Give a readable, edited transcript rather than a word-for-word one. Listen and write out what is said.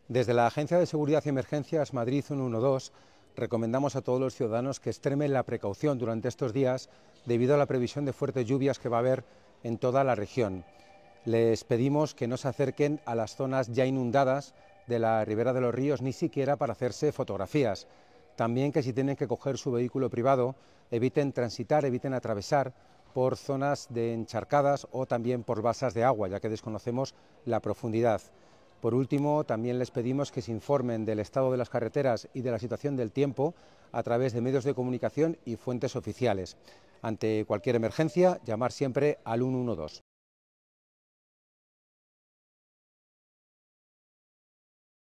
Desde la Agencia de Seguridad y Emergencias Madrid 112 recomendamos a todos los ciudadanos que extremen la precaución durante estos días debido a la previsión de fuertes lluvias que va a haber en toda la región. Les pedimos que no se acerquen a las zonas ya inundadas de la ribera de los ríos, ni siquiera para hacerse fotografías. También que si tienen que coger su vehículo privado, eviten transitar, eviten atravesar por zonas de encharcadas o también por balsas de agua, ya que desconocemos la profundidad. Por último, también les pedimos que se informen del estado de las carreteras y de la situación del tiempo a través de medios de comunicación y fuentes oficiales. Ante cualquier emergencia, llamar siempre al 112.